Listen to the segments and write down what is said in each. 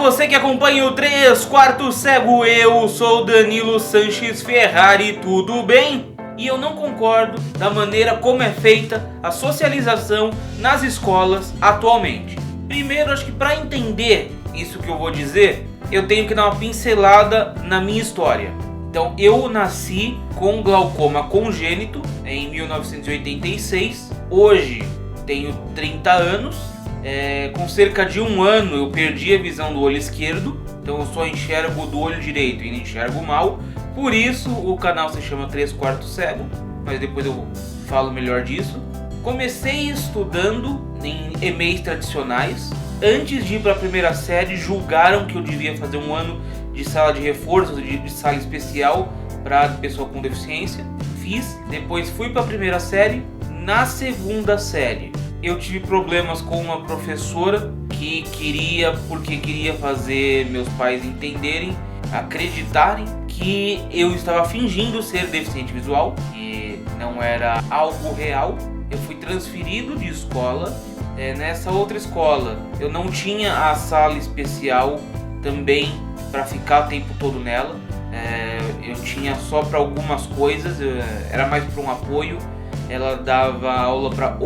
você que acompanha o 3/4 Cego, eu sou Danilo Sanches Ferrari, tudo bem? E eu não concordo da maneira como é feita a socialização nas escolas atualmente. Primeiro, acho que para entender isso que eu vou dizer, eu tenho que dar uma pincelada na minha história. Então, eu nasci com glaucoma congênito em 1986, hoje tenho 30 anos. Com cerca de um ano eu perdi a visão do olho esquerdo, então eu só enxergo do olho direito e enxergo mal. Por isso o canal se chama 3/4 Cego, mas depois eu falo melhor disso. Comecei estudando em EMEIs tradicionais. Antes de ir para a primeira série, julgaram que eu devia fazer um ano de sala de reforço, de sala especial para pessoa com deficiência. Fiz, depois fui para a primeira série. Na segunda série eu tive problemas com uma professora que porque queria fazer meus pais entenderem, acreditarem que eu estava fingindo ser deficiente visual, e não era algo real. Eu fui transferido de escola. Nessa outra escola eu não tinha a sala especial também para ficar o tempo todo nela. Eu tinha só para algumas coisas, era mais para um apoio. Ela dava aula para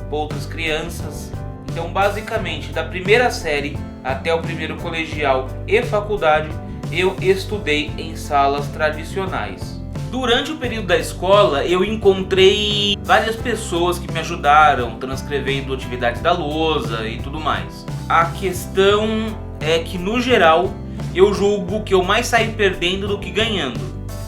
outras crianças. Então, basicamente, da primeira série até o primeiro colegial e faculdade, eu estudei em salas tradicionais. Durante o período da escola, eu encontrei várias pessoas que me ajudaram, transcrevendo atividades da lousa e tudo mais. A questão é que, no geral, eu julgo que eu mais saí perdendo do que ganhando.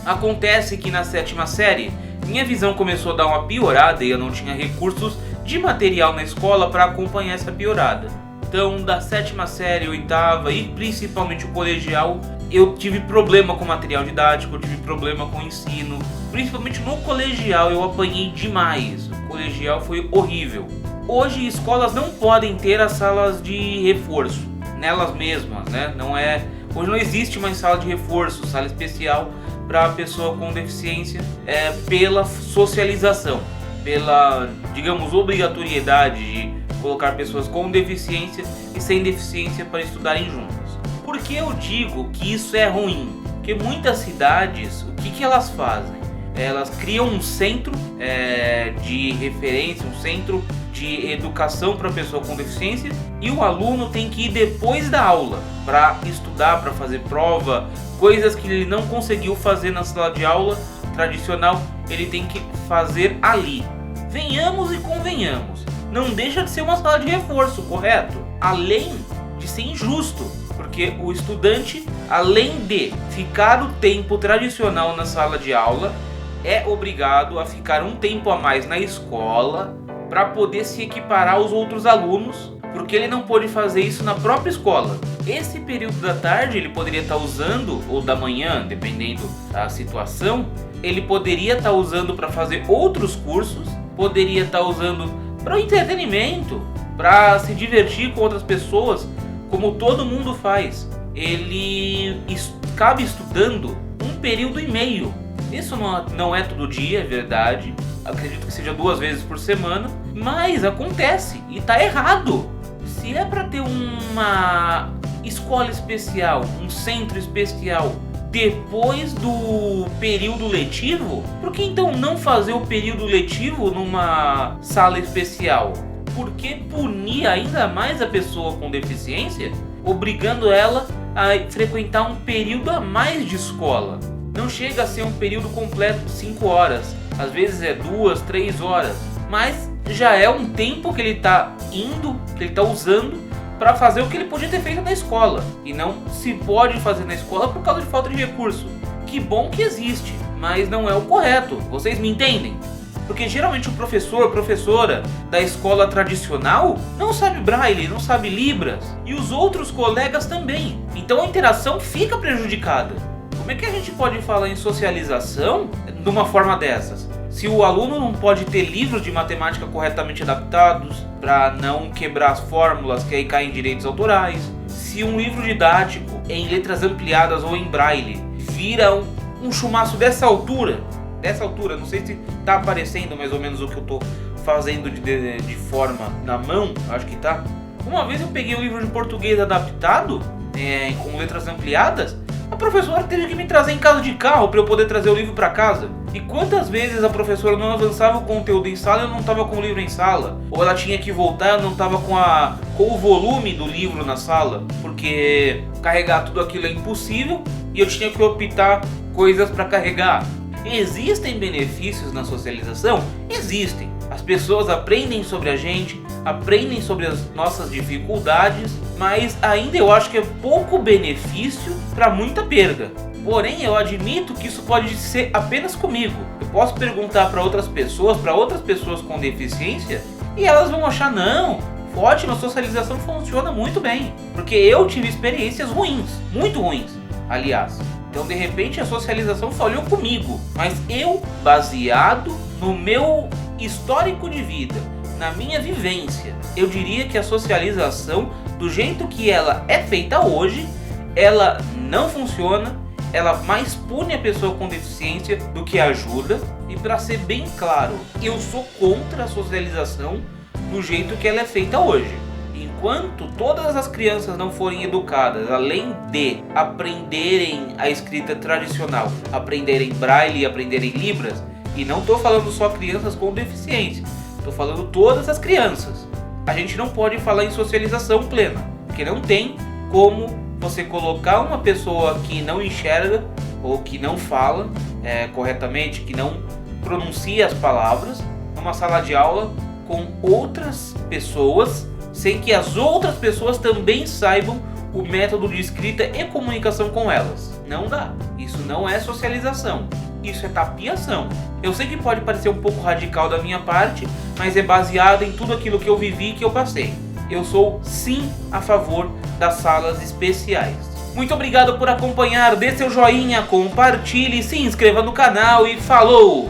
Acontece que na sétima série, minha visão começou a dar uma piorada e eu não tinha recursos de material na escola para acompanhar essa piorada. Então, da sétima série, oitava e principalmente o colegial, eu tive problema com material didático, eu tive problema com o ensino. Principalmente no colegial eu apanhei demais. O colegial foi horrível. Hoje escolas não podem ter as salas de reforço nelas mesmas, né? Hoje não existe mais sala de reforço, sala especial para pessoa com deficiência, pela socialização, pela, digamos, obrigatoriedade de colocar pessoas com deficiência e sem deficiência para estudarem juntas. Por que eu digo que isso é ruim? Porque muitas cidades, o que elas fazem? Elas criam um centro de referência, um centro de educação para pessoa com deficiência, e o aluno tem que ir depois da aula para estudar, para fazer prova, coisas que ele não conseguiu fazer na sala de aula tradicional, ele tem que fazer ali. Venhamos e convenhamos, não deixa de ser uma sala de reforço, correto? Além de ser injusto, porque o estudante, além de ficar o tempo tradicional na sala de aula, é obrigado a ficar um tempo a mais na escola para poder se equiparar aos outros alunos, porque ele não pôde fazer isso na própria escola. Esse período da tarde ele poderia estar usando, ou da manhã, dependendo da situação, ele poderia estar usando para fazer outros cursos, poderia estar usando para o entretenimento, para se divertir com outras pessoas, como todo mundo faz. Ele acaba estudando um período e meio. Isso não é todo dia, é verdade. Acredito que seja 2 vezes por semana, mas acontece e tá errado. Se é para ter uma escola especial, um centro especial depois do período letivo, por que então não fazer o período letivo numa sala especial? Por que punir ainda mais a pessoa com deficiência, obrigando ela a frequentar um período a mais de escola? Não chega a ser um período completo de 5 horas, às vezes é 2, 3 horas, mas já é um tempo que ele está indo, que ele está usando para fazer o que ele podia ter feito na escola, e não se pode fazer na escola por causa de falta de recurso. Que bom que existe, mas não é o correto, vocês me entendem? Porque geralmente o professor, professora da escola tradicional não sabe braille, não sabe libras, e os outros colegas também, então a interação fica prejudicada. Como é que a gente pode falar em socialização de uma forma dessas? Se o aluno não pode ter livros de matemática corretamente adaptados para não quebrar as fórmulas que aí caem direitos autorais, se um livro didático em letras ampliadas ou em braille vira um chumaço dessa altura, não sei se está aparecendo mais ou menos o que eu estou fazendo de forma na mão, acho que tá. Uma vez eu peguei um livro de português adaptado, com letras ampliadas, a professora teve que me trazer em casa de carro para eu poder trazer o livro para casa. E quantas vezes a professora não avançava o conteúdo em sala e eu não estava com o livro em sala? Ou ela tinha que voltar e eu não estava com o volume do livro na sala, porque carregar tudo aquilo é impossível e eu tinha que optar coisas para carregar. Existem benefícios na socialização? Existem. As pessoas aprendem sobre a gente, aprendem sobre as nossas dificuldades, mas ainda eu acho que é pouco benefício para muita perda. Porém, eu admito que isso pode ser apenas comigo. Eu posso perguntar para outras pessoas com deficiência, e elas vão achar, não, ótimo, a socialização funciona muito bem. Porque eu tive experiências ruins, muito ruins, aliás. Então, de repente, a socialização falhou comigo, mas eu, baseado no meu histórico de vida, na minha vivência, eu diria que a socialização, do jeito que ela é feita hoje, ela não funciona, ela mais pune a pessoa com deficiência do que ajuda. E para ser bem claro, eu sou contra a socialização do jeito que ela é feita hoje. Enquanto todas as crianças não forem educadas, além de aprenderem a escrita tradicional, aprenderem braille e aprenderem libras, e não estou falando só crianças com deficiência, estou falando todas as crianças, a gente não pode falar em socialização plena, porque não tem como você colocar uma pessoa que não enxerga ou que não fala corretamente, que não pronuncia as palavras, numa sala de aula com outras pessoas, sem que as outras pessoas também saibam o método de escrita e comunicação com elas. Não dá. Isso não é socialização. Isso é tapiação. Eu sei que pode parecer um pouco radical da minha parte, mas é baseado em tudo aquilo que eu vivi e que eu passei. Eu sou sim a favor das salas especiais. Muito obrigado por acompanhar, dê seu joinha, compartilhe, se inscreva no canal e falou!